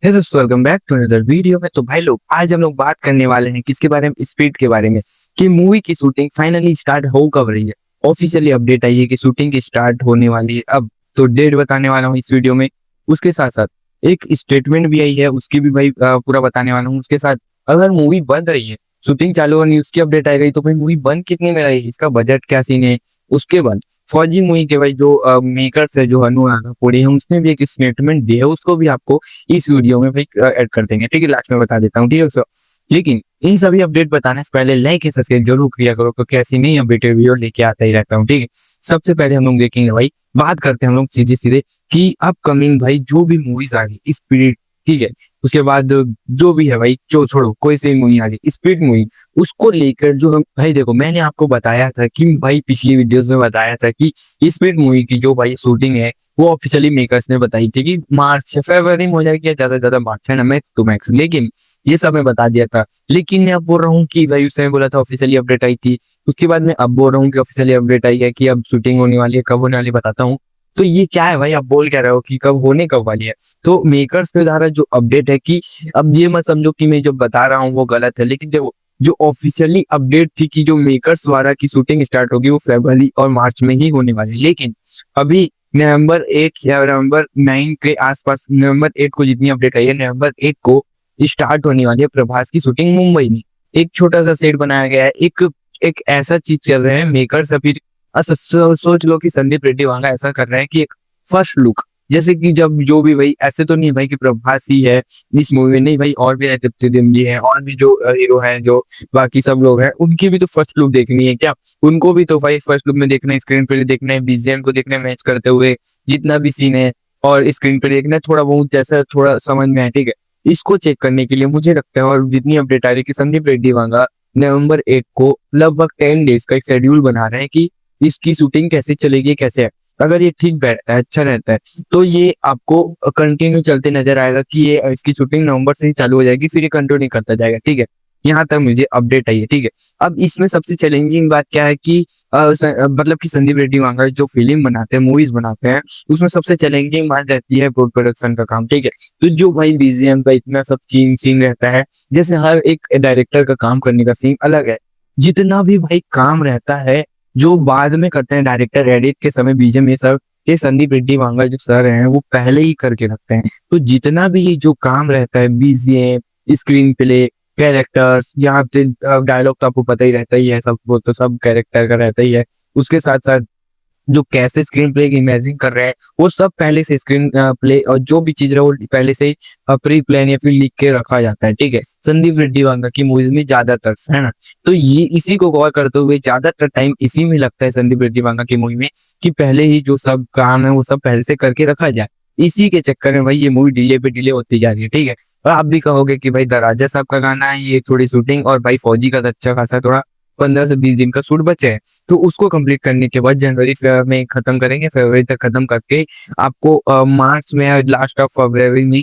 हे दोस्तों, welcome back to another video में। तो भाई लोग, आज हम लोग बात करने वाले हैं किसके बारे में? स्पीड के बारे में। कि मूवी की शूटिंग फाइनली स्टार्ट हो कब रही है। ऑफिशियली अपडेट आई है कि शूटिंग की स्टार्ट होने वाली है। अब तो डेट बताने वाला हूँ इस वीडियो में। उसके साथ साथ एक स्टेटमेंट भी आई है, उसकी भी भाई पूरा बताने वाला हूँ। उसके साथ अगर मूवी बन रही है, शूटिंग चालू होनी, उसकी अपडेट आ गई, तो भाई मूवी बन कितने में रही है, इसका बजट क्या सीन है। उसके बाद फौजी मूवी के भाई जो मेकर्स है, जो अनुराग कपूर है, उसने भी एक स्टेटमेंट दिया है, उसको भी आपको इस वीडियो में भाई ऐड कर देंगे। ठीक है, लास्ट में बता देता हूँ। ठीक है दोस्तों, लेकिन इन सभी अपडेट बताने से पहले लाइक एंड सब्सक्राइब जरूर किया करो, क्योंकि ऐसी नई अपडेटेड वीडियो लेके आता ही रहता हूँ। ठीक है, सबसे पहले हम लोग देखेंगे भाई, बात करते हैं हम लोग सीधे सीधे कि अपकमिंग भाई जो भी मूवीज आ रही स्पिरिट। ठीक है, उसके बाद जो भी है भाई, जो छोड़ो कोई सी मूवी आ रही स्पिरिट मूवी, उसको लेकर जो हम भाई देखो, मैंने आपको बताया था कि भाई पिछली वीडियोस में बताया था कि स्पिरिट मूवी की जो भाई शूटिंग है, वो ऑफिशियली मेकर्स ने बताई थी कि मार्च फरवरी में हो जाएगी, या ज्यादा से ज्यादा मार्च है ना, मैक्स टू मैक्स। लेकिन ये सब मैं बता दिया था। लेकिन मैं अब बोल रहा हूँ कि भाई उसने बोला था ऑफिशियली अपडेट आई थी, उसके बाद मैं अब बोल रहा हूँ कि ऑफिशियली अपडेट आई है कि अब शूटिंग होने वाली है। कब होने वाली बताता हूँ। तो ये क्या है भाई, आप बोल क्या रहे हो कि कब होने कब वाली है? तो मेकर्स के द्वारा जो अपडेट है कि अब ये मत समझो कि मैं जो बता रहा हूँ वो गलत है, लेकिन देखो, जो ऑफिशियली अपडेट थी कि जो मेकर्स द्वारा की शूटिंग स्टार्ट होगी वो फरवरी और मार्च में ही होने वाली है। लेकिन अभी नवंबर 8 या नवंबर 9 के आसपास, नवंबर 8 को जितनी अपडेट आई है, नवंबर 8 को स्टार्ट होने वाली है प्रभास की शूटिंग मुंबई में। एक छोटा सा सेट बनाया गया है, एक एक ऐसा चीज चल रहा है मेकर्स अभी। सोच लो कि संदीप रेड्डी वांगा ऐसा कर रहे हैं कि एक फर्स्ट लुक, जैसे कि जब जो भी भाई, ऐसे तो नहीं भाई कि प्रभास ही है इस मूवी में, नहीं भाई, और भी तृप्ति डिमरी है, और भी जो हीरो हैं, जो बाकी सब लोग हैं, उनकी भी तो फर्स्ट लुक देखनी है क्या? उनको भी तो भाई फर्स्ट लुक में देखना है, स्क्रीन पे देखना है, बीजीएम को देखना है मैच करते हुए, जितना भी सीन है, और स्क्रीन पे देखना है थोड़ा बहुत, जैसा थोड़ा समझ में आए। ठीक है, इसको चेक करने के लिए मुझे लगता है, और जितनी अपडेट आ रही है कि संदीप रेड्डी वांगा नवंबर 8 को लगभग 10 डेज का एक शेड्यूल बना रहे हैं कि इसकी शूटिंग कैसे चलेगी, कैसे है। अगर ये ठीक बैठता है, अच्छा रहता है, तो ये आपको कंटिन्यू चलते नजर आएगा कि ये इसकी शूटिंग नवंबर से ही चालू हो जाएगी, फिर ये कंटिन्यू करता जाएगा। ठीक है, यहाँ तक मुझे अपडेट आई है। ठीक है, अब इसमें सबसे चैलेंजिंग बात क्या है कि मतलब कि संदीप रेड्डी वांगा जो फिल्म बनाते हैं, मूवीज बनाते हैं, उसमें सबसे चैलेंजिंग बात रहती है प्रोडक्शन का काम। ठीक है, तो जो भाई बीजीएम का इतना सब सीन सीन रहता है, जैसे हर एक डायरेक्टर का काम करने का सीन अलग है। जितना भी भाई काम रहता है, जो बाद में करते हैं डायरेक्टर एडिट के समय बीजीएम, ये संदीप रेड्डी वांगा जो सर हैं वो पहले ही करके रखते हैं। तो जितना भी ये जो काम रहता है, बीजीएम, स्क्रीन प्ले, कैरेक्टर्स, यहाँ पे डायलॉग तो आपको पता ही रहता ही है, सब वो तो सब कैरेक्टर का रहता ही है। उसके साथ साथ जो कैसे स्क्रीन प्ले की इमेजिन कर रहे हैं, वो सब पहले से स्क्रीन प्ले और जो भी चीज है वो पहले से प्री प्लान या फिर लिख के रखा जाता है। ठीक है, संदीप रेड्डी वांगा की मूवीज में ज्यादातर, है ना। तो ये इसी को गौर करते हुए ज्यादातर टाइम इसी में लगता है संदीप रेड्डी वांगा की मूवी में, कि पहले ही जो सब काम है वो सब पहले से करके रखा जाए। इसी के चक्कर में भाई ये मूवी डिले पे डिले होती जा रही है। ठीक है, और आप भी कहोगे कि भाई द राजा साहब का गाना है, ये थोड़ी शूटिंग, और भाई फौजी का तो अच्छा खासा थोड़ा 15 से 20 दिन का शूट बचे हैं, तो उसको कंप्लीट करने के बाद जनवरी में खत्म करेंगे, फरवरी तक खत्म करके आपको मार्च में, लास्ट ऑफ फरवरी में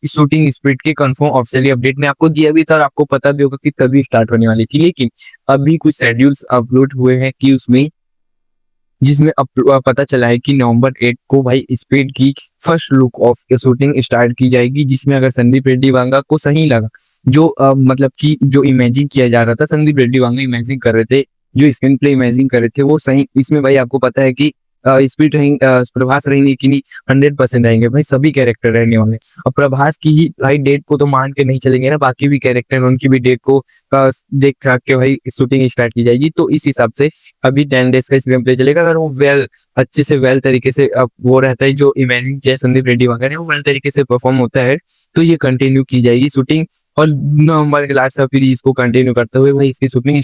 शूटिंग स्पीड की कंफर्म ऑफिशियली अपडेट में आपको दिया भी था, और आपको पता भी होगा कि तभी स्टार्ट होने वाली थी। लेकिन अभी कुछ शेड्यूल्स अपलोड हुए हैं कि उसमें, जिसमें पता चला है कि नवंबर 8 को भाई स्पीड की first look of shooting start की जाएगी, जिसमें अगर संदीप रेड्डी वांगा को सही लगा, जो मतलब कि जो इमेजिन किया जा रहा था, संदीप रेड्डी वांगा इमेजिन कर रहे थे, जो स्क्रीन प्ले इमेजिन कर रहे थे, वो सही, इसमें भाई आपको पता है कि स्पीड रहेंगे, प्रभास रहेंगे कि नहीं, 100% रहेंगे भाई, सभी कैरेक्टर रहने वाले। और प्रभास की ही भाई डेट को तो मान के नहीं चलेंगे ना, बाकी भी कैरेक्टर उनकी भी डेट को देख के भाई शूटिंग स्टार्ट की जाएगी। तो इस हिसाब से अभी 10 डेज का स्क्रीन प्ले चलेगा। अगर वो अच्छे से वेल तरीके से वो रहता है, जो इमेजिन किया संदीप रेड्डी वांगा ने, वो वेल तरीके से परफॉर्म होता है, तो ये कंटिन्यू की जाएगी शूटिंग, और नवंबर के लास्ट फिर इसको कंटिन्यू करते हुए भाई इसकी शूटिंग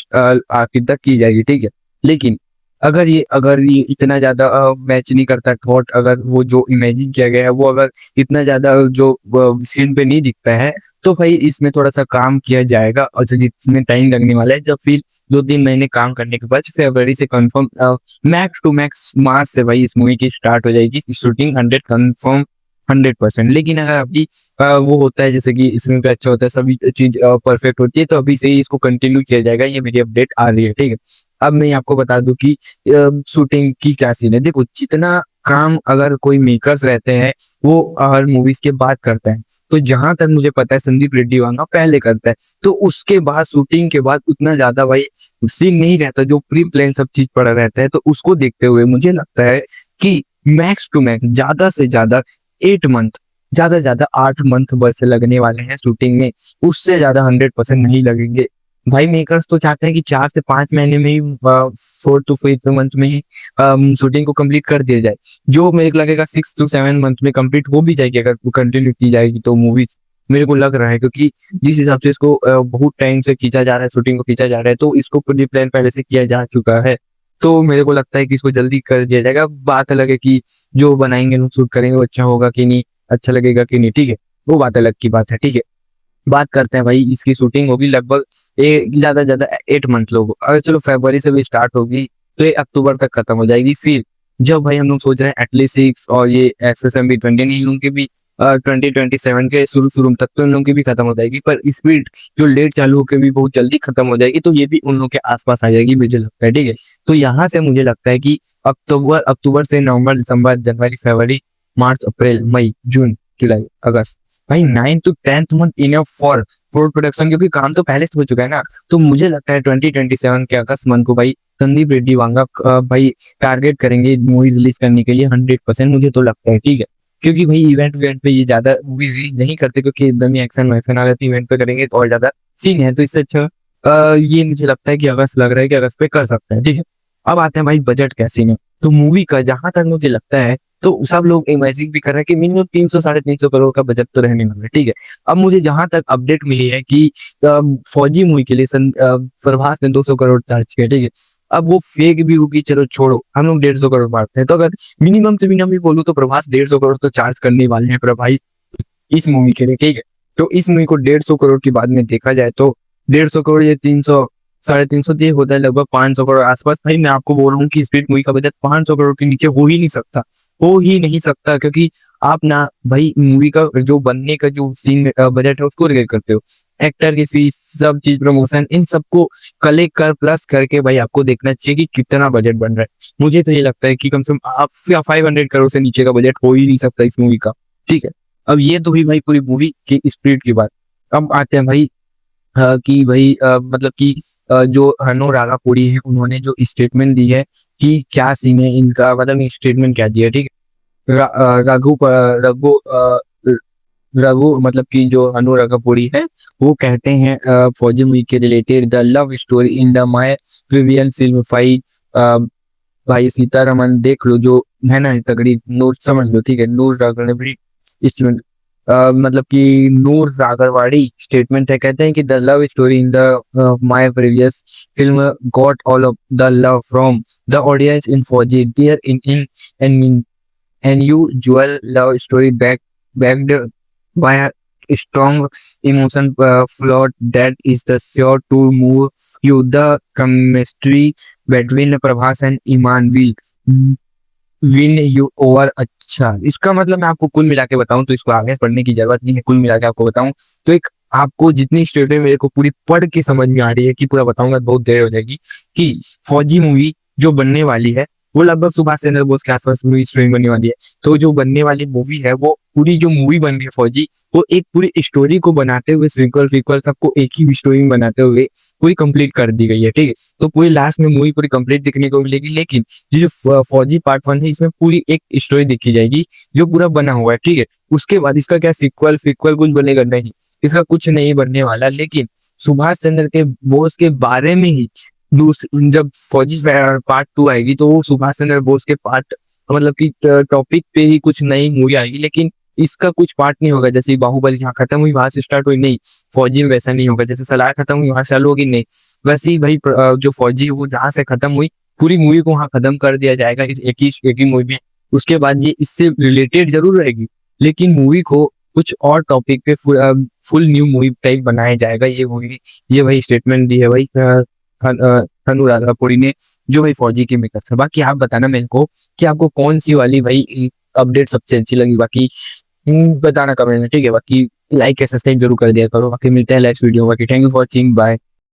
आखिर तक की जाएगी। ठीक है, लेकिन अगर ये इतना ज्यादा मैच नहीं करता थॉट, अगर वो जो इमेजिन किया गया है वो अगर इतना ज्यादा जो स्क्रीन पे नहीं दिखता है, तो भाई इसमें थोड़ा सा काम किया जाएगा, और जिसमें टाइम लगने वाला है, जब फिर 2-3 महीने काम करने के बाद फरवरी से कंफर्म, मैक्स टू मैक्स मार्च से भाई इस मूवी की स्टार्ट हो जाएगी शूटिंग, 100% कंफर्म, 100%। लेकिन अगर अभी वो होता है, जैसे कि इसमें भी अच्छा होता है, सभी चीज परफेक्ट होती है, तो अभी से ही इसको कंटिन्यू किया जाएगा। ये मेरी अपडेट आ रही है। ठीक है, अब मैं आपको बता दूं कि शूटिंग की क्या सीन है। देखो, जितना काम अगर कोई मेकर्स रहते हैं, वो हर मूवीज के बाद करते हैं, तो जहां तक मुझे पता है संदीप रेड्डी वांगा पहले करता है, तो उसके बाद शूटिंग के बाद उतना ज्यादा भाई सीन नहीं रहता, जो प्री प्लान सब चीज पड़ा रहता है। तो उसको देखते हुए मुझे लगता है कि मैक्स टू मैक्स ज्यादा से ज्यादा 8 मंथ, ज्यादा से ज्यादा 8 मंथ बस लगने वाले हैं शूटिंग में, उससे ज्यादा 100% नहीं लगेंगे। भाई मेकर्स तो चाहते हैं कि 4 से 5 महीने में ही, 4 to 5 मंथ में ही शूटिंग को कंप्लीट कर दिया जाए, जो मेरे को लगेगा 6 to 7 मंथ में कंप्लीट हो भी जाएगी अगर कंटिन्यू की जाएगी तो मूवीज, मेरे को लग रहा है। क्योंकि जिस हिसाब से इसको बहुत टाइम से खींचा जा रहा है, शूटिंग को खींचा जा रहा है, तो इसको प्री प्लान पहले से किया जा चुका है। तो मेरे को लगता है कि इसको जल्दी कर दिया जाएगा। बात अलग है कि जो बनाएंगे लोग शूट करेंगे वो अच्छा होगा कि नहीं, अच्छा लगेगा कि नहीं, ठीक है, वो बात अलग की बात है, ठीक है। बात करते हैं भाई, इसकी शूटिंग होगी लगभग ज्यादा से ज्यादा 8 मंथ लोग, अगर चलो फरवरी से भी स्टार्ट होगी तो ये अक्टूबर तक खत्म हो जाएगी। फिर जब भाई हम लोग सोच रहे हैं एटलीस्ट 6 और ये SSMB 20 इन लोगों की भी 2027 के शुरू शुरू तक तो इन लोगों की भी खत्म हो जाएगी, पर स्पीड जो लेट चालू होकर भी बहुत जल्दी खत्म हो जाएगी, तो ये भी उन लोग के आसपास आ जाएगी मुझे लगता है, ठीक है। तो यहाँ से मुझे लगता है कि अक्टूबर अक्टूबर से नवंबर, दिसंबर, जनवरी, फरवरी, मार्च, अप्रैल, मई, जून, जुलाई, अगस्त, भाई 9 to 10 month enough for production, क्योंकि काम तो पहले से हो चुका है ना। तो मुझे लगता है 2027 के अगस्त मंथ को भाई संदीप रेड्डी वांगा भाई टारगेट करेंगे मूवी रिलीज करने के लिए 100%, मुझे तो लगता है, ठीक है। क्योंकि भाई इवेंट पे ये ज्यादा मूवी रिलीज नहीं करते, क्योंकि एकदम ही एक्शन वैक्शन आ जाती है, इवेंट पे करेंगे तो और ज्यादा सीन है, तो इससे अच्छा ये मुझे लगता है कि अगस्त, लग रहा है कि अगस्त पे कर सकते हैं, ठीक है। अब आते हैं भाई बजट क्या सीन है। तो मूवी का जहां तक मुझे लगता है, तो सब लोग इमेजिन भी कर रहे हैं कि मिनिमम 300 साढ़े 300 करोड़ का बजट तो रहने वाला है, ठीक है। अब मुझे जहां तक अपडेट मिली है कि फौजी मूवी के लिए प्रभास ने 200 करोड़ चार्ज किया, ठीक है। अब वो फेक भी होगी, चलो छोड़ो, हम लोग 150 करोड़ मारते हैं, तो अगर मिनिमम से मिनिमम भी बोलूँ तो प्रभास 150 करोड़ तो चार्ज करने वाले हैं पर भाई इस मूवी के लिए, ठीक है। तो इस मूवी को 150 करोड़ की बाद में देखा जाए तो 150 करोड़, ये 300 साढ़े 300 ये होता है लगभग 500 करोड़ आसपास। भाई मैं आपको बोल रहा हूँ कि स्पीड मूवी का बजट 500 करोड़ के नीचे हो ही नहीं सकता, हो ही नहीं सकता, क्योंकि आप ना भाई मूवी का जो बनने का जो सीन बजट है उसको रिलेट करते हो, एक्टर की फीस, सब चीज, प्रमोशन, इन सबको कलेक्ट कर प्लस करके भाई आपको देखना चाहिए कि कितना बजट बन रहा है। मुझे तो ये लगता है कि कम से कम आप 500 करोड़ से नीचे का बजट हो ही नहीं सकता इस मूवी का, ठीक है। अब ये तो हुई भाई पूरी मूवी की स्पीड की बात। अब आते हैं भाई कि भाई मतलब कि जो हनो रागापुरी है उन्होंने जो स्टेटमेंट दी है कि क्या सीन है इनका, मतलब स्टेटमेंट क्या दिया, ठीक है। रघु रघु मतलब कि जो हनु रागापुरी है वो कहते हैं फौजी मूवी के related, the love story in the my previous film fight, भाई सीतारमन देख लो जो है ना तगड़ी, नूर समझ लो, ठीक है। नूर रागापुरी स्टेटमेंट, मतलब कि नूर रागरवाड़ी स्टेटमेंट है, कहते हैं कि the love story in the my previous film got all of the love from the audience in Fauji there in an unusual love story backed by a strong emotion plot that is the sure to move you. The chemistry between Prabhas and Iman will win you over. अच्छा, इसका मतलब मैं आपको कुल मिला के बताऊं तो इसको आगे पढ़ने की जरूरत नहीं है, कुल मिला के आपको बताऊं तो एक आपको जितनी स्टोरी मेरे को पूरी पढ़ के समझ में आ रही है कि पूरा बताऊंगा बहुत देर हो जाएगी, कि फौजी मूवी जो बनने वाली है वो लगभग सुभाष चंद्र बोस के आसपास मूवी स्टोरी बनने वाली है। तो जो बनने वाली मूवी है वो पूरी जो मूवी बन रही है फौजी, वो एक पूरी स्टोरी को बनाते हुए सीक्वल फीक्वल सबको एक ही स्टोरी में बनाते हुए पूरी कंप्लीट कर दी गई है, ठीक है। तो पूरी लास्ट में मूवी पूरी कंप्लीट दिखने को मिलेगी, लेकिन ये जो फौजी पार्ट 1 है इसमें पूरी एक स्टोरी दिखी जाएगी जो पूरा बना हुआ है, ठीक है। उसके बाद इसका क्या सीक्वल फीक्वल कुछ बनेगा नहीं, इसका कुछ नहीं बनने वाला, लेकिन सुभाष चंद्र के बोस के बारे में ही जब फौजी पार्ट 2 आएगी तो वो सुभाष चंद्र बोस के पार्ट मतलब कि टॉपिक पे ही कुछ नई मूवी आएगी, लेकिन इसका कुछ पार्ट नहीं होगा। जैसे बाहुबली जहाँ खत्म हुई वहां से स्टार्ट हुई, नहीं फौजी में वैसा नहीं होगा। जैसे सलार खत्म हुई वहां से चालू होगी, नहीं वैसे ही भाई जो फौजी है वो जहाँ से खत्म हुई पूरी मूवी को वहां खत्म कर दिया जाएगा इस एक ही मूवी में। उसके बाद ये इससे रिलेटेड जरूर रहेगी, लेकिन मूवी को कुछ और टॉपिक पे फुल न्यू मूवी टाइप बनाया जाएगा ये मूवी। ये भाई स्टेटमेंट दी है भाई हनु रागापुरी ने, जो भाई फौजी के मेकर है। बाकी आप बताना मेरे को कि आपको कौन सी वाली भाई अपडेट सबसे अच्छी लगी, बाकी बताना कमेंट में, ठीक है। बाकी लाइक या सब्सक्राइब जरूर कर दिया करो। बाकी मिलते हैं नेक्स्ट वीडियो, बाकी thank you for watching, bye.